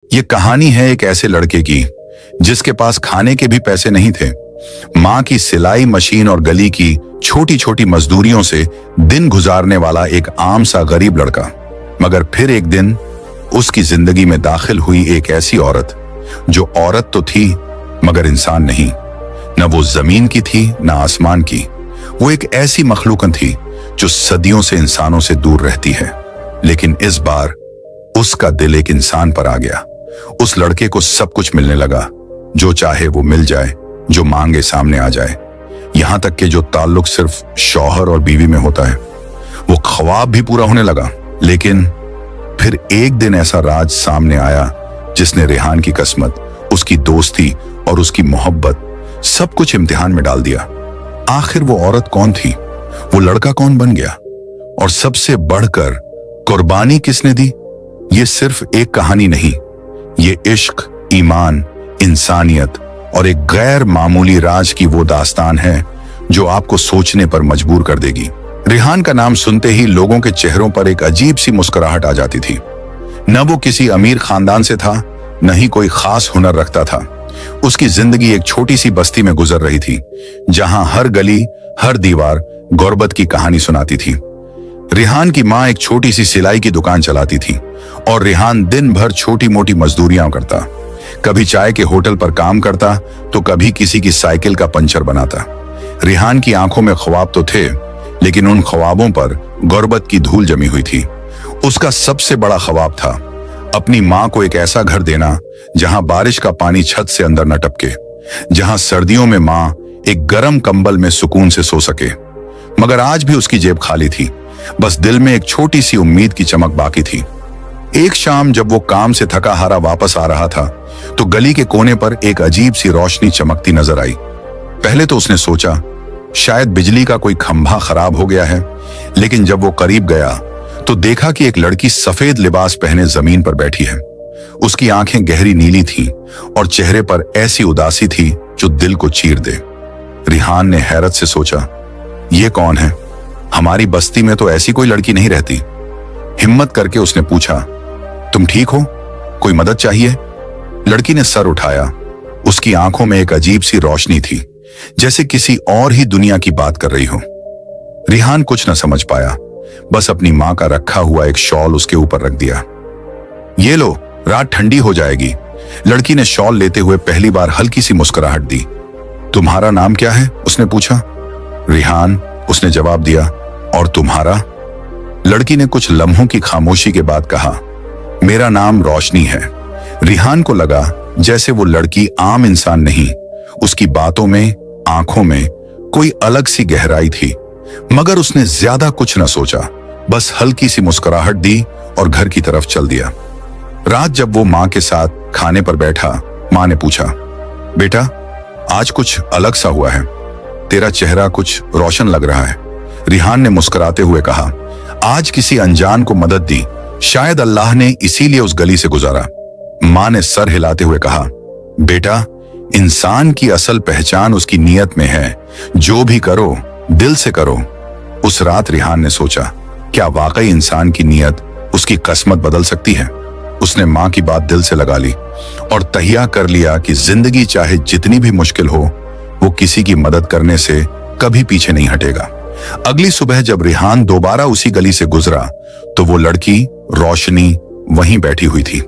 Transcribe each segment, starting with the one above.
ये कहानी है एक ऐसे लड़के की जिसके पास खाने के भी पैसे नहीं थे। माँ की सिलाई मशीन और गली की छोटी छोटी मजदूरियों से दिन गुजारने वाला एक आम सा गरीब लड़का। मगर फिर एक दिन उसकी जिंदगी में दाखिल हुई एक ऐसी औरत जो औरत तो थी मगर इंसान नहीं। न वो जमीन की थी न आसमान की। वो एक ऐसी मखलूकन थी जो सदियों से इंसानों से दूर रहती है। लेकिन इस बार उसका दिल एक इंसान पर आ गया। उस लड़के को सब कुछ मिलने लगा, जो चाहे वो मिल जाए, जो मांगे सामने आ जाए। यहां तक कि जो ताल्लुक सिर्फ शौहर और बीवी में होता है वो ख्वाब भी पूरा होने लगा। लेकिन फिर एक दिन ऐसा राज सामने आया जिसने रेहान की किस्मत, उसकी दोस्ती और उसकी मोहब्बत सब कुछ इम्तिहान में डाल दिया। आखिर वो औरत कौन थी, वो लड़का कौन बन गया, और सबसे बढ़कर कुर्बानी किसने दी? ये सिर्फ एक कहानी नहीं, ये इश्क, ईमान, इंसानियत और एक गैर मामूली राज की वो दास्तान है जो आपको सोचने पर मजबूर कर देगी। रेहान का नाम सुनते ही लोगों के चेहरों पर एक अजीब सी मुस्कुराहट आ जाती थी। न वो किसी अमीर खानदान से था, न ही कोई खास हुनर रखता था। उसकी जिंदगी एक छोटी सी बस्ती में गुजर रही थी, जहां हर गली, हर दीवार गुर्बत की कहानी सुनाती थी। रेहान की माँ एक छोटी सी सिलाई की दुकान चलाती थी और रेहान दिन भर छोटी मोटी मजदूरियां करता। कभी चाय के होटल पर काम करता तो कभी किसी की साइकिल का पंचर बनाता। रेहान की आंखों में ख्वाब तो थे, लेकिन उन ख्वाबों पर गुर्बत की धूल जमी हुई थी। उसका सबसे बड़ा ख्वाब था अपनी माँ को एक ऐसा घर देना जहां बारिश का पानी छत से अंदर न टपके, जहां सर्दियों में माँ एक गर्म कंबल में सुकून से सो सके। मगर आज भी उसकी जेब खाली थी, बस दिल में एक छोटी सी उम्मीद की चमक बाकी थी। एक शाम जब वो काम से थका हारा वापस आ रहा था तो गली के कोने पर एक अजीब सी रोशनी चमकती नजर आई। पहले तो उसने सोचा शायद बिजली का कोई खंभा खराब हो गया है, लेकिन जब वो करीब गया तो देखा कि एक लड़की सफेद लिबास पहने जमीन पर बैठी है। उसकी आंखें गहरी नीली थीं और चेहरे पर ऐसी उदासी थी जो दिल को चीर दे। रेहान ने हैरत से सोचा, ये कौन है? हमारी बस्ती में तो ऐसी कोई लड़की नहीं रहती। हिम्मत करके उसने पूछा, तुम ठीक हो? कोई मदद चाहिए? लड़की ने सर उठाया। उसकी आंखों में एक अजीब सी रोशनी थी, जैसे किसी और ही दुनिया की बात कर रही हो। रेहान कुछ न समझ पाया, बस अपनी मां का रखा हुआ एक शॉल उसके ऊपर रख दिया। ये लो, रात ठंडी हो जाएगी। लड़की ने शॉल लेते हुए पहली बार हल्की सी मुस्कुराहट दी। तुम्हारा नाम क्या है? उसने पूछा। रेहान, उसने जवाब दिया। और तुम्हारा? लड़की ने कुछ लम्हों की खामोशी के बाद कहा, मेरा नाम रोशनी है। रेहान को लगा जैसे वो लड़की आम इंसान नहीं, उसकी बातों में, आंखों में कोई अलग सी गहराई थी। मगर उसने ज्यादा कुछ न सोचा, बस हल्की सी मुस्कुराहट दी और घर की तरफ चल दिया। रात जब वो माँ के साथ खाने पर बैठा, माँ ने पूछा, बेटा आज कुछ अलग सा हुआ है, तेरा चेहरा कुछ रोशन लग रहा है। रेहान ने मुस्कुराते हुए कहा, आज किसी अनजान को मदद दी, शायद अल्लाह ने इसीलिए उस गली से गुजारा। माँ ने सर हिलाते हुए कहा, बेटा इंसान की असल पहचान उसकी नीयत में है, जो भी करो दिल से करो। उस रात रेहान ने सोचा, क्या वाकई इंसान की नीयत उसकी किस्मत बदल सकती है? उसने माँ की बात दिल से लगा ली और तहिया कर लिया कि जिंदगी चाहे जितनी भी मुश्किल हो, वो किसी की मदद करने से कभी पीछे नहीं हटेगा। अगली सुबह जब रेहान दोबारा उसी गली से गुजरा तो वो लड़की रोशनी वहीं बैठी हुई थी,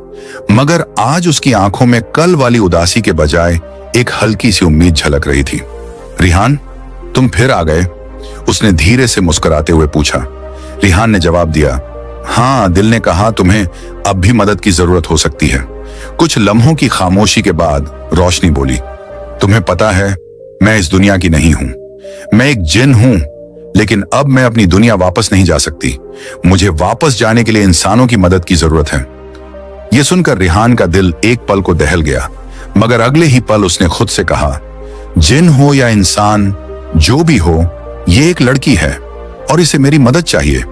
मगर आज उसकी आंखों में कल वाली उदासी के बजाय एक हल्की सी उम्मीद झलक रही थी। रेहान, तुम फिर आ गए? उसने धीरे से मुस्कुराते हुए पूछा। रेहान ने जवाब दिया, हाँ, दिल ने कहा तुम्हें अब भी मदद की जरूरत हो सकती है। कुछ लम्हों की खामोशी के बाद रोशनी बोली, तुम्हें पता है मैं इस दुनिया की नहीं हूं, मैं एक जिन हूं, लेकिन अब मैं अपनी दुनिया वापस नहीं जा सकती। मुझे वापस जाने के लिए इंसानों की मदद की जरूरत है। यह सुनकर रेहान का दिल एक पल को दहल गया, मगर अगले ही पल उसने खुद से कहा, जिन हो या इंसान, जो भी हो, ये एक लड़की है और इसे मेरी मदद चाहिए।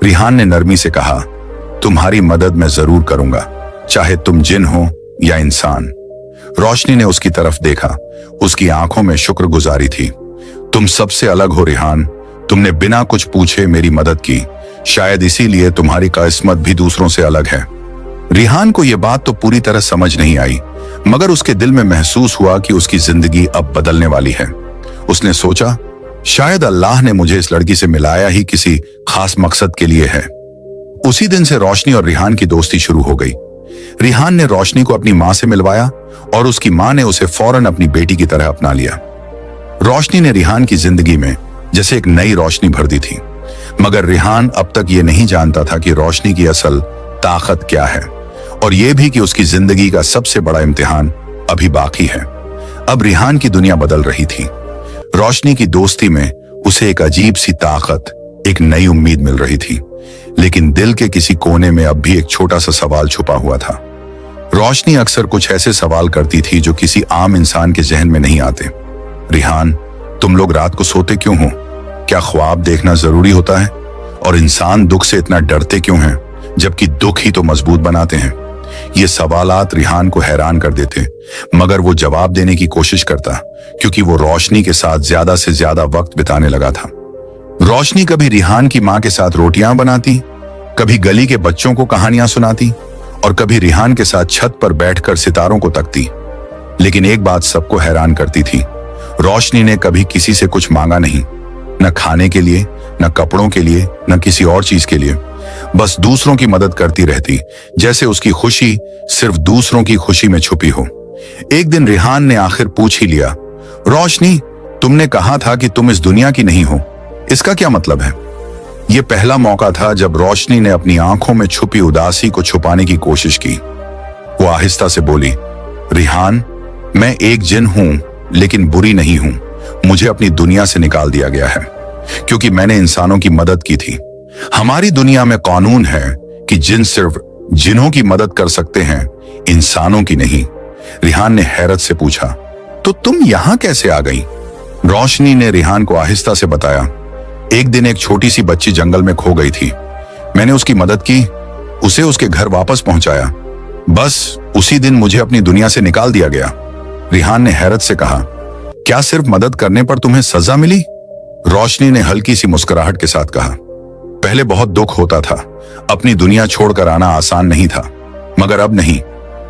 रेहान ने नरमी से कहा, तुम्हारी मदद मैं जरूर करूंगा, चाहे तुम जिन हो या इंसान। रोशनी ने उसकी तरफ देखा, उसकी आंखों में शुक्रगुजारी थी। तुम सबसे अलग हो रेहान, तुमने बिना कुछ पूछे मेरी मदद की, शायद इसीलिए तुम्हारी किस्मत भी दूसरों से अलग है। रिहान को यह बात तो पूरी तरह समझ नहीं आई, मगर उसके दिल में महसूस हुआ कि उसकी जिंदगी अब बदलने वाली है। उसने सोचा, शायद अल्लाह ने मुझे इस लड़की से मिलाया ही किसी खास मकसद के लिए है। उसी दिन से रोशनी और रिहान की दोस्ती शुरू हो गई। रिहान ने रोशनी को अपनी मां से मिलवाया और उसकी मां ने उसे फौरन अपनी बेटी की तरह अपना लिया। रोशनी ने रिहान की जिंदगी में जैसे एक नई रोशनी भर दी थी, मगर रिहान अब तक ये नहीं जानता था कि रोशनी की असल ताकत क्या है, और यह भी कि उसकी जिंदगी का सबसे बड़ा इम्तिहान अभी बाकी है। अब रिहान की दुनिया बदल रही थी। रोशनी की दोस्ती में उसे एक अजीब सी ताकत, एक नई उम्मीद मिल रही थी, लेकिन दिल के किसी कोने में अब भी एक छोटा सा सवाल छुपा हुआ था। रोशनी अक्सर कुछ ऐसे सवाल करती थी जो किसी आम इंसान के जहन में नहीं आते। रिहान, तुम लोग रात को सोते क्यों हो? क्या ख्वाब देखना जरूरी होता है? और इंसान दुख से इतना डरते क्यों हैं, जबकि दुख ही तो मजबूत बनाते हैं? ये सवालात रिहान को हैरान कर देते, मगर वो जवाब देने की कोशिश करता, क्योंकि वो रोशनी के साथ ज्यादा से ज्यादा वक्त बिताने लगा था। रोशनी कभी रिहान की मां के साथ रोटियां बनाती, कभी गली के बच्चों को कहानियां सुनाती, और कभी रिहान के साथ छत पर बैठकर सितारों को तकती। लेकिन एक बात सबको हैरान करती थी, रोशनी ने कभी किसी से कुछ मांगा नहीं, न खाने के लिए, न कपड़ों के लिए, न किसी और चीज के लिए। बस दूसरों की मदद करती रहती, जैसे उसकी खुशी सिर्फ दूसरों की खुशी में छुपी हो। एक दिन रिहान ने आखिर पूछ ही लिया, रोशनी, तुमने कहा था कि तुम इस दुनिया की नहीं हो, इसका क्या मतलब है? यह पहला मौका था जब रोशनी ने अपनी आंखों में छुपी उदासी को छुपाने की कोशिश की। वो आहिस्ता से बोली, रिहान, मैं एक जिन हूं, लेकिन बुरी नहीं हूं। मुझे अपनी दुनिया से निकाल दिया गया है, क्योंकि मैंने इंसानों की मदद की थी। हमारी दुनिया में कानून है कि जिन सिर्फ जिन्हों की मदद कर सकते हैं, इंसानों की नहीं। रिहान ने हैरत से पूछा, तो तुम यहां कैसे आ गई? रोशनी ने रिहान को आहिस्ता से बताया, एक दिन एक छोटी सी बच्ची जंगल में खो गई थी। मैंने उसकी मदद की, उसे उसके घर वापस पहुंचाया। बस उसी दिन मुझे अपनी दुनिया से निकाल दिया गया। रिहान ने हैरत से कहा, क्या सिर्फ मदद करने पर तुम्हें सजा मिली? रोशनी ने हल्की सी मुस्कुराहट के साथ कहा, पहले बहुत दुख होता था, अपनी दुनिया छोड़कर आना आसान नहीं था, मगर अब नहीं।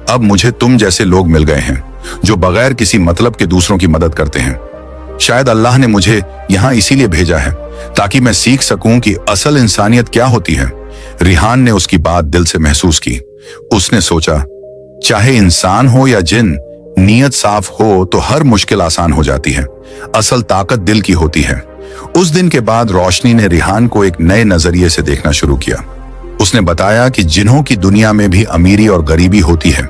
अब मुझे तुम जैसे लोग मिल गए हैं, जो बगैर किसी मतलब के दूसरों की मदद करते हैं। शायद अल्लाह ने मुझे यहां इसीलिए भेजा है, ताकि मैं सीख सकूं कि असल इंसानियत क्या होती है। रिहान ने उसकी बात दिल से महसूस की। उसने सोचा, चाहे इंसान हो या जिन, नीयत साफ हो तो हर मुश्किल आसान हो जाती है। असल ताकत दिल की होती है। उस दिन के बाद रोशनी ने रिहान को एक नए नजरिए से देखना शुरू किया। उसने बताया कि जिन्हों की दुनिया में भी अमीरी और गरीबी होती है,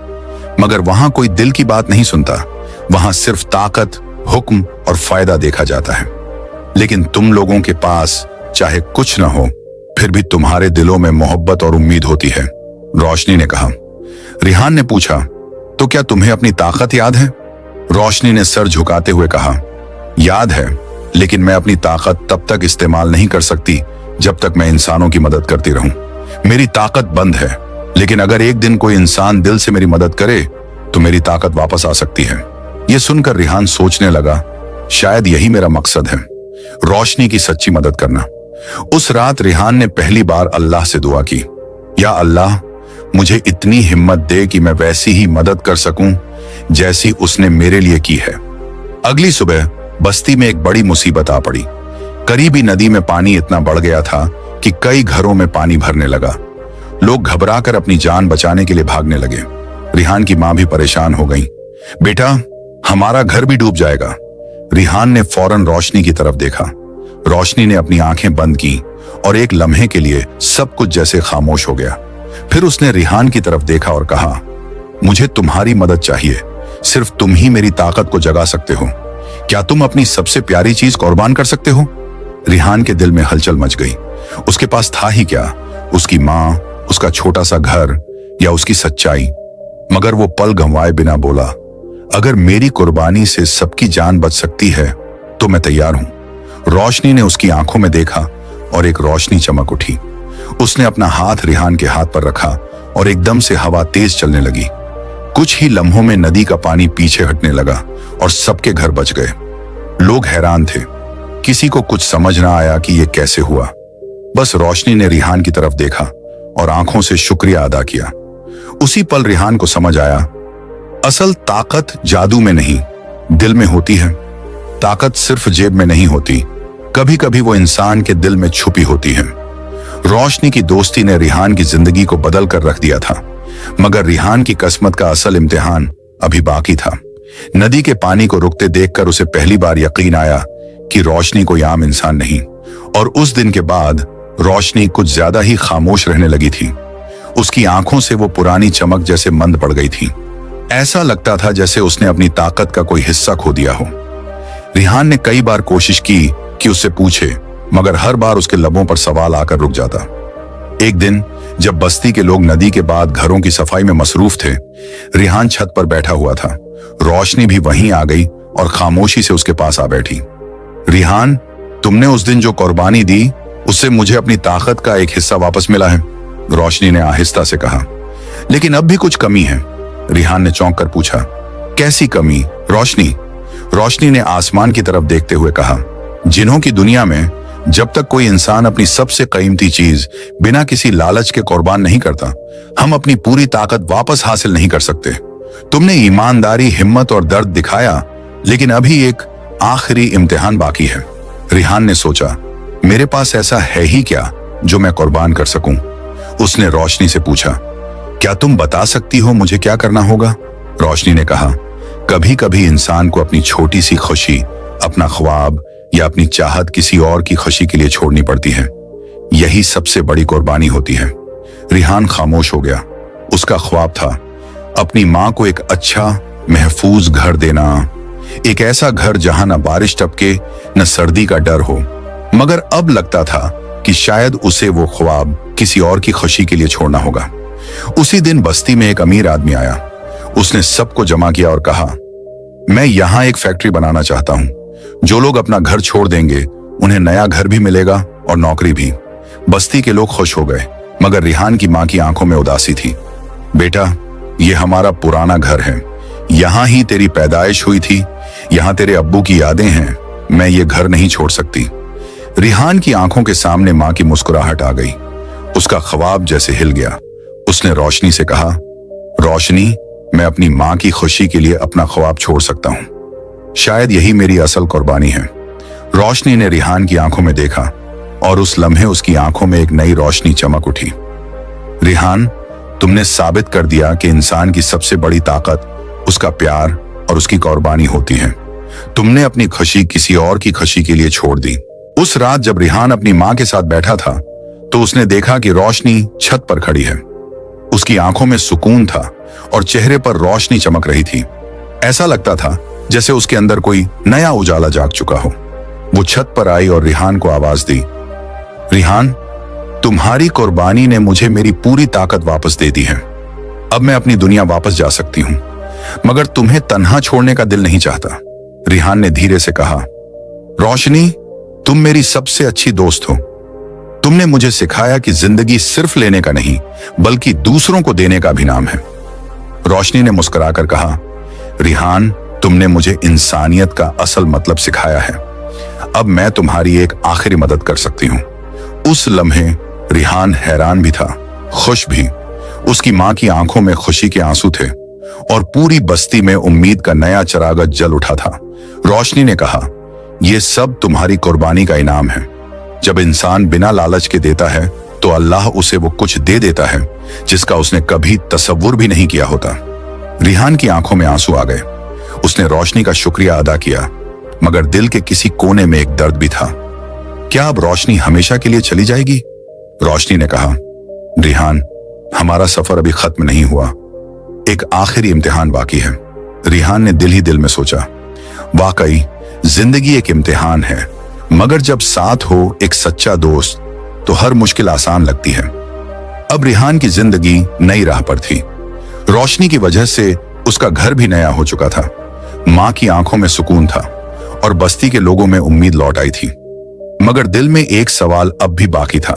मगर वहां कोई दिल की बात नहीं सुनता। वहां सिर्फ ताकत, हुक्म और फायदा देखा जाता है। लेकिन तुम लोगों के पास चाहे कुछ न हो, फिर भी तुम्हारे दिलों में मोहब्बत और उम्मीद होती है, रोशनी ने कहा। रिहान ने पूछा, तो क्या तुम्हें अपनी ताकत याद है? रोशनी ने सर झुकाते हुए कहा, याद है, लेकिन मैं अपनी ताकत तब तक इस्तेमाल नहीं कर सकती जब तक मैं इंसानों की मदद करती रहूं। मेरी ताकत बंद है, लेकिन अगर एक दिन कोई इंसान दिल से मेरी मदद करे तो मेरी ताकत वापस आ सकती है। यह सुनकर रिहान सोचने लगा, शायद यही मेरा मकसद है, रोशनी की सच्ची मदद करना। उस रात रिहान ने पहली बार अल्लाह से दुआ की, या अल्लाह, मुझे इतनी हिम्मत दे कि मैं वैसी ही मदद कर सकूं जैसी उसने मेरे लिए की है। अगली सुबह बस्ती में एक बड़ी मुसीबत आ पड़ी। करीबी नदी में पानी इतना बढ़ गया था कि कई घरों में पानी भरने लगा। लोग घबराकर अपनी जान बचाने के लिए भागने लगे। रिहान की मां भी परेशान हो गई। बेटा, हमारा घर भी डूब जाएगा। रिहान ने फौरन रोशनी की तरफ देखा। रोशनी ने अपनी आंखें बंद की और एक लम्हे के लिए सब कुछ जैसे खामोश हो गया। फिर उसने रिहान की तरफ देखा और कहा, मुझे तुम्हारी मदद चाहिए। सिर्फ तुम ही मेरी ताकत को जगा सकते हो। क्या तुम अपनी सबसे प्यारी चीज कुर्बान कर सकते हो? रिहान के दिल में हलचल मच गई। उसके पास था ही क्या, उसकी मां, उसका छोटा सा घर या उसकी सच्चाई? मगर वो पल गंवाए बिना बोला, अगर मेरी कुर्बानी से सबकी जान बच सकती है तो मैं तैयार हूं। रोशनी ने उसकी आंखों में देखा और एक रोशनी चमक उठी। उसने अपना हाथ रिहान के हाथ पर रखा और एकदम से हवा तेज चलने लगी। कुछ ही लम्हों में नदी का पानी पीछे हटने लगा और सबके घर बच गए। लोग हैरान थे, किसी को कुछ समझ ना आया कि यह कैसे हुआ। बस रोशनी ने रिहान की तरफ देखा और आंखों से शुक्रिया अदा किया। उसी पल रिहान को समझ आया, असल ताकत जादू में नहीं, दिल में होती है। ताकत सिर्फ जेब में नहीं होती, कभी कभी वो इंसान के दिल में छुपी होती है। रोशनी की दोस्ती ने रिहान की जिंदगी को बदल कर रख दिया था, मगर रिहान की किस्मत का असल इम्तिहान अभी बाकी था। नदी के पानी को रुकते देखकर उसे पहली बार यकीन आया कि रोशनी कोई आम इंसान नहीं, और उस दिन के बाद रोशनी कुछ ज्यादा ही खामोश रहने लगी थी। उसकी आंखों से वो पुरानी चमक जैसे मंद पड़ गई थी। ऐसा लगता था जैसे उसने अपनी ताकत का कोई हिस्सा खो दिया हो। रिहान ने कई बार कोशिश की कि उससे पूछे, मगर हर बार उसके लबों पर सवाल आकर रुक जाता। एक दिन जब बस्ती के लोग नदी के बाद घरों की सफाई में मसरूफ थे, रिहान छत पर बैठा हुआ था। रोशनी भी वहीं आ गई और खामोशी से उसके पास आ बैठी। रिहान, तुमने उस दिन जो कुर्बानी दी, उससे मुझे अपनी ताकत का एक हिस्सा वापस मिला है, रोशनी ने आहिस्ता से कहा। लेकिन अब भी कुछ कमी है, रिहान ने चौंक कर पूछा। कैसी कमी, रोशनी? रोशनी ने आसमान की तरफ देखते हुए कहा, जिन्हों की दुनिया में जब तक कोई इंसान अपनी सबसे कीमती चीज बिना किसी लालच के कुर्बान नहीं करता, हम अपनी पूरी ताकत वापस हासिल नहीं कर सकते। तुमने ईमानदारी, हिम्मत और दर्द दिखाया, लेकिन अभी एक आखिरी इम्तिहान बाकी है। रिहान ने सोचा, मेरे पास ऐसा है ही क्या जो मैं कुर्बान कर सकूं? उसने रोशनी से पूछा, क्या तुम बता सकती हो मुझे क्या करना होगा? रोशनी ने कहा, कभी कभी इंसान को अपनी छोटी सी खुशी, अपना ख्वाब या अपनी चाहत किसी और की खुशी के लिए छोड़नी पड़ती है। यही सबसे बड़ी कुर्बानी होती है। रिहान खामोश हो गया। उसका ख्वाब था अपनी मां को एक अच्छा महफूज घर देना, एक ऐसा घर जहां न बारिश टपके न सर्दी का डर हो। मगर अब लगता था कि शायद उसे वो ख्वाब किसी और की खुशी के लिए छोड़ना होगा। उसी दिन बस्ती में एक अमीर आदमी आया। उसने सबको जमा किया और कहा, मैं यहां एक फैक्ट्री बनाना चाहता हूं। जो लोग अपना घर छोड़ देंगे उन्हें नया घर भी मिलेगा और नौकरी भी। बस्ती के लोग खुश हो गए, मगर रिहान की मां की आंखों में उदासी थी। बेटा, ये हमारा पुराना घर है, यहां ही तेरी पैदाइश हुई थी, यहां तेरे अब्बू की यादें हैं, मैं ये घर नहीं छोड़ सकती। रिहान की आंखों के सामने मां की मुस्कुराहट आ गई। उसका ख्वाब जैसे हिल गया। उसने रोशनी से कहा, रोशनी, मैं अपनी मां की खुशी के लिए अपना ख्वाब छोड़ सकता हूं। शायद यही मेरी असल कुर्बानी है। रोशनी ने रिहान की आंखों में देखा और उस लम्हे उसकी आंखों में एक नई रोशनी चमक उठी। रिहान, तुमने साबित कर दिया कि इंसान की सबसे बड़ी ताकत उसका प्यार और उसकी कुर्बानी होती है। तुमने अपनी खुशी किसी और की खुशी के लिए छोड़ दी। उस रात जब रिहान अपनी मां के साथ बैठा था, तो उसने देखा कि रोशनी छत पर खड़ी है। उसकी आंखों में सुकून था और चेहरे पर रोशनी चमक रही थी। ऐसा लगता था जैसे उसके अंदर कोई नया उजाला जाग चुका हो। वो छत पर आई और रिहान को आवाज दी, रिहान, तुम्हारी कुर्बानी ने मुझे मेरी पूरी ताकत वापस दे दी है। अब मैं अपनी दुनिया वापस जा सकती हूं, मगर तुम्हें तन्हा छोड़ने का दिल नहीं चाहता। रिहान ने धीरे से कहा, रोशनी, तुम मेरी सबसे अच्छी दोस्त हो। तुमने मुझे सिखाया कि जिंदगी सिर्फ लेने का नहीं, बल्कि दूसरों को देने का भी नाम है। रोशनी ने मुस्कुराकर कहा, रिहान, तुमने मुझे इंसानियत का असल मतलब सिखाया है। अब मैं तुम्हारी एक आखिरी मदद कर सकती हूँ। उस लम्हे रिहान हैरान भी था, खुश भी। उसकी मां की आंखों में खुशी के आंसू थे और पूरी बस्ती में उम्मीद का नया चिराग जल उठा था। रोशनी ने कहा, यह सब तुम्हारी कुर्बानी का इनाम है। जब इंसान बिना लालच के देता है, तो अल्लाह उसे वो कुछ दे देता है जिसका उसने कभी तसव्वुर भी नहीं किया होता। रिहान की आंखों में आंसू आ गए। उसने रोशनी का शुक्रिया अदा किया, मगर दिल के किसी कोने में एक दर्द भी था। क्या अब रोशनी हमेशा के लिए चली जाएगी? रोशनी ने कहा, रिहान, हमारा सफर अभी खत्म नहीं हुआ। एक आखिरी इम्तिहान बाकी है। रिहान ने दिल ही दिल में सोचा, वाकई जिंदगी एक इम्तिहान है, मगर जब साथ हो एक सच्चा दोस्त तो हर मुश्किल आसान लगती है। अब रिहान की जिंदगी नई राह पर थी। रोशनी की वजह से उसका घर भी नया हो चुका था। मां की आंखों में सुकून था और बस्ती के लोगों में उम्मीद लौट आई थी। मगर दिल में एक सवाल अब भी बाकी था,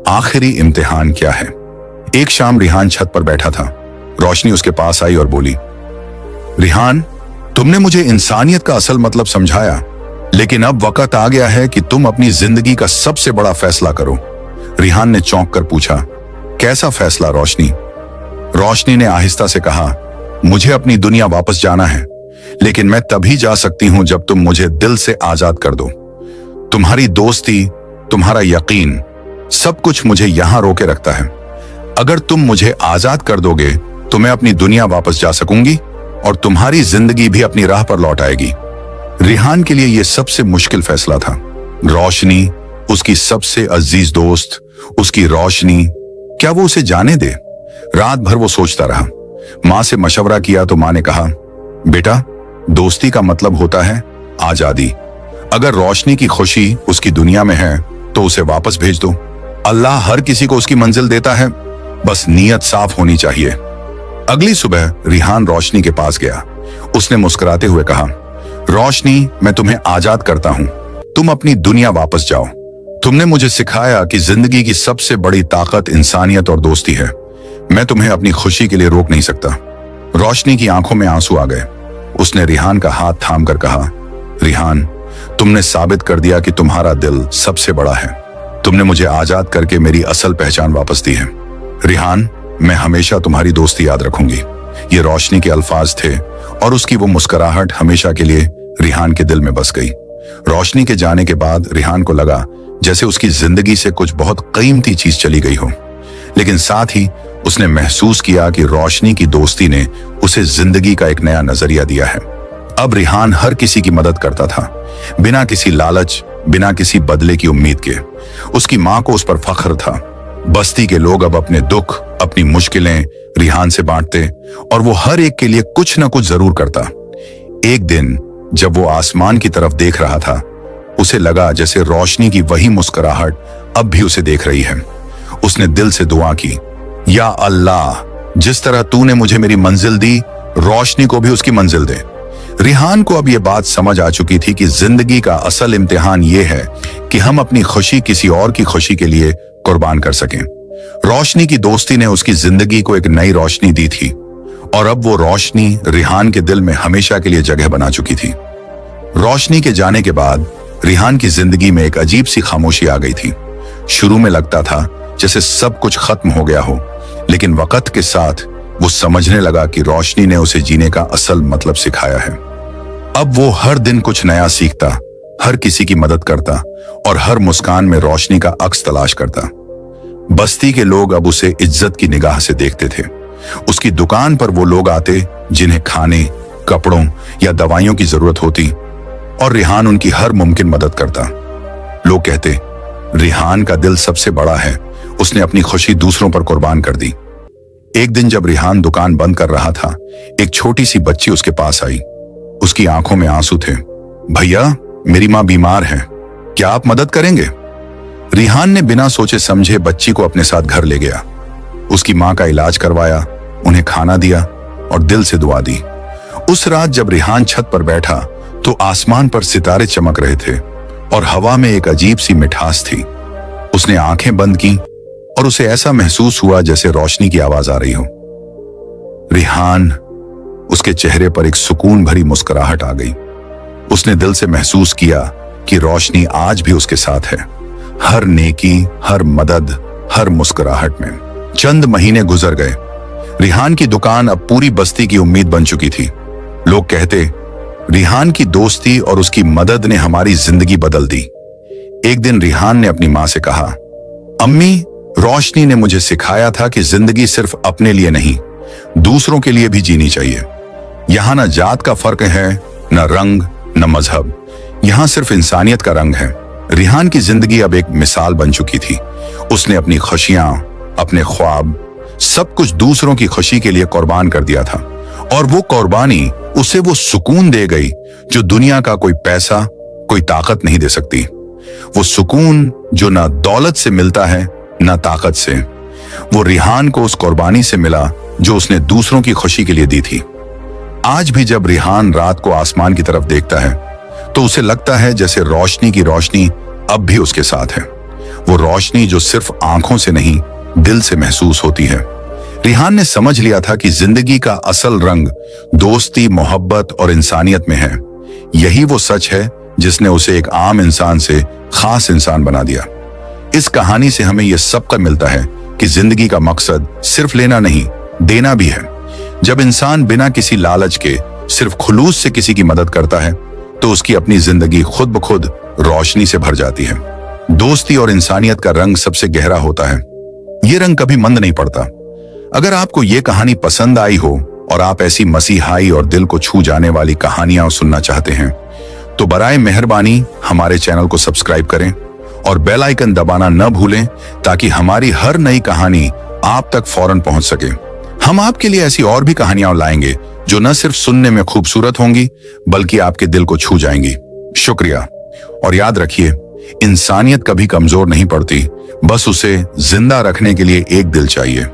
आखिरी इम्तिहान क्या है? एक शाम रिहान छत पर बैठा था। रोशनी उसके पास आई और बोली, रिहान, तुमने मुझे इंसानियत का असल मतलब समझाया, लेकिन अब वक्त आ गया है कि तुम अपनी जिंदगी का सबसे बड़ा फैसला करो। रिहान ने चौंक कर पूछा, कैसा फैसला रोशनी? रोशनी ने आहिस्ता से कहा, मुझे अपनी दुनिया वापस जाना है, लेकिन मैं तभी जा सकती हूं जब तुम मुझे दिल से आजाद कर दो। तुम्हारी दोस्ती, तुम्हारा यकीन, सब कुछ मुझे यहां रोके रखता है। अगर तुम मुझे आजाद कर दोगे तो मैं अपनी दुनिया वापस जा सकूंगी और तुम्हारी जिंदगी भी अपनी राह पर लौट आएगी। रिहान के लिए यह सबसे मुश्किल फैसला था। रोशनी, उसकी सबसे अजीज दोस्त, उसकी रोशनी, क्या वो उसे जाने दे? रात भर वो सोचता रहा। मां से मशवरा किया तो मां ने कहा, बेटा, दोस्ती का मतलब होता है आजादी। अगर रोशनी की खुशी उसकी दुनिया में है तो उसे वापस भेज दो। अल्लाह हर किसी को उसकी मंजिल देता है, बस नीयत साफ होनी चाहिए। अगली सुबह रिहान रोशनी के पास गया। उसने मुस्कुराते हुए कहा, रोशनी, मैं तुम्हें आजाद करता हूं, तुम अपनी दुनिया वापस जाओ। तुमने मुझे सिखाया कि जिंदगी की सबसे बड़ी ताकत इंसानियत और दोस्ती है। मैं तुम्हें अपनी खुशी के लिए रोक नहीं सकता। रोशनी की आंखों में आंसू आ गए। उसने रिहान का हाथ थाम कर कहा, रिहान, तुमने साबित कर दिया कि तुम्हारा दिल सबसे बड़ा है। तुमने मुझे आजाद करके मेरी असल पहचान वापस दी है। रिहान, मैं हमेशा तुम्हारी दोस्ती याद रखूंगी। ये रोशनी के अल्फाज थे और उसकी वो मुस्कुराहट हमेशा के लिए रिहान के दिल में बस गई। रोशनी के जाने के बाद रिहान को लगा जैसे उसकी जिंदगी से कुछ बहुत कीमती चीज चली गई हो, लेकिन साथ ही उसने महसूस किया कि रोशनी की दोस्ती ने उसे जिंदगी का एक नया नजरिया दिया है। अब रिहान हर किसी की मदद करता था, बिना किसी लालच, बिना किसी बदले की उम्मीद के। उसकी मां को उस पर फख्र था। बस्ती के लोग अब अपने दुख, अपनी मुश्किलें रिहान से बांटते और वो हर एक के लिए कुछ न कुछ जरूर करता। एक दिन जब वो आसमान की तरफ देख रहा था, उसे लगा जैसे रोशनी की वही मुस्कुराहट अब भी उसे देख रही है। उसने दिल से दुआ की, या अल्लाह, जिस तरह तूने मुझे मेरी मंजिल दी, रोशनी को भी उसकी मंजिल दे। रिहान को अब यह बात समझ आ चुकी थी कि जिंदगी का असल इम्तिहान ये है कि हम अपनी खुशी किसी और की खुशी के लिए कुर्बान कर सकें। रोशनी की दोस्ती ने उसकी जिंदगी को एक नई रोशनी दी थी और अब वो रोशनी रिहान के दिल में हमेशा के लिए जगह बना चुकी थी। रोशनी के जाने के बाद रिहान की जिंदगी में एक अजीब सी खामोशी आ गई थी। शुरू में लगता था जैसे सब कुछ खत्म हो गया हो, लेकिन वक्त के साथ वो समझने लगा कि रोशनी ने उसे जीने का असल मतलब सिखाया है। अब वो हर दिन कुछ नया सीखता, हर किसी की मदद करता और हर मुस्कान में रोशनी का अक्स तलाश करता। बस्ती के लोग अब उसे इज्जत की निगाह से देखते थे। उसकी दुकान पर वो लोग आते जिन्हें खाने, कपड़ों या दवाइयों की जरूरत होती और रिहान उनकी हर मुमकिन मदद करता। लोग कहते, रिहान का दिल सबसे बड़ा है, उसने अपनी खुशी दूसरों पर कुर्बान कर दी। एक दिन जब रिहान दुकान बंद कर रहा था, एक छोटी सी बच्ची उसके पास आई। उसकी आंखों में आंसू थे। भैया, मेरी मां बीमार है, क्या आप मदद करेंगे? रिहान ने बिना सोचे समझे बच्ची को अपने साथ घर ले गया। उसकी मां का इलाज करवाया, उन्हें खाना दिया और दिल से दुआ दी। उस रात जब रिहान छत पर बैठा तो आसमान पर सितारे चमक रहे थे और हवा में एक अजीब सी मिठास थी। उसने आंखें बंद की और उसे ऐसा महसूस हुआ जैसे रोशनी की आवाज आ रही हो। रिहान, उसके चेहरे पर एक सुकून भरी मुस्कुराहट आ गई। उसने दिल से महसूस किया कि रोशनी आज भी उसके साथ है, हर नेकी, हर मदद, हर मुस्कुराहट में। चंद महीने गुजर गए। रिहान की दुकान अब पूरी बस्ती की उम्मीद बन चुकी थी। लोग कहते, रिहान की दोस्ती और उसकी मदद ने हमारी जिंदगी बदल दी। एक दिन रिहान ने अपनी मां से कहा, अम्मी, रोशनी ने मुझे सिखाया था कि जिंदगी सिर्फ अपने लिए नहीं, दूसरों के लिए भी जीनी चाहिए। यहां न जात का फर्क है, न रंग, न मजहब, यहां सिर्फ इंसानियत का रंग है। रिहान की जिंदगी अब एक मिसाल बन चुकी थी। उसने अपनी खुशियां, अपने ख्वाब, सब कुछ दूसरों की खुशी के लिए कुर्बान कर दिया था और वो कुर्बानी उसे वो सुकून दे गई जो दुनिया का कोई पैसा, कोई ताकत नहीं दे सकती। वो सुकून जो ना दौलत से मिलता है ना ताकत से, वो रिहान को उस कुर्बानी से मिला जो उसने दूसरों की खुशी के लिए दी थी। आज भी जब रिहान रात को आसमान की तरफ देखता है तो उसे लगता है जैसे रोशनी की रोशनी अब भी उसके साथ है। वो रोशनी जो सिर्फ आंखों से नहीं, दिल से महसूस होती है। रिहान ने समझ लिया था कि जिंदगी का असल रंग दोस्ती, मोहब्बत और इंसानियत में है। यही वो सच है जिसने उसे एक आम इंसान से खास इंसान बना दिया। इस कहानी से हमें यह सबक मिलता है कि जिंदगी का मकसद सिर्फ लेना नहीं, देना भी है। जब इंसान बिना किसी लालच के सिर्फ खुलूस से किसी की मदद करता है तो उसकी अपनी जिंदगी खुद ब खुद रोशनी से भर जाती है। दोस्ती और इंसानियत का रंग सबसे गहरा होता है। ये रंग कभी मंद नहीं पड़ता। अगर आपको ये कहानी पसंद आई हो और आप ऐसी मसीहाई और दिल को छू जाने वाली कहानियां सुनना चाहते हैं तो बराए मेहरबानी हमारे चैनल को सब्सक्राइब करें और बेल आइकन दबाना न भूलें ताकि हमारी हर नई कहानी आप तक फौरन पहुंच सके। हम आपके लिए ऐसी और भी कहानियां लाएंगे जो न सिर्फ सुनने में खूबसूरत होंगी बल्कि आपके दिल को छू जाएंगी। शुक्रिया और याद रखिए, इंसानियत कभी कमजोर नहीं पड़ती, बस उसे जिंदा रखने के लिए एक दिल चाहिए।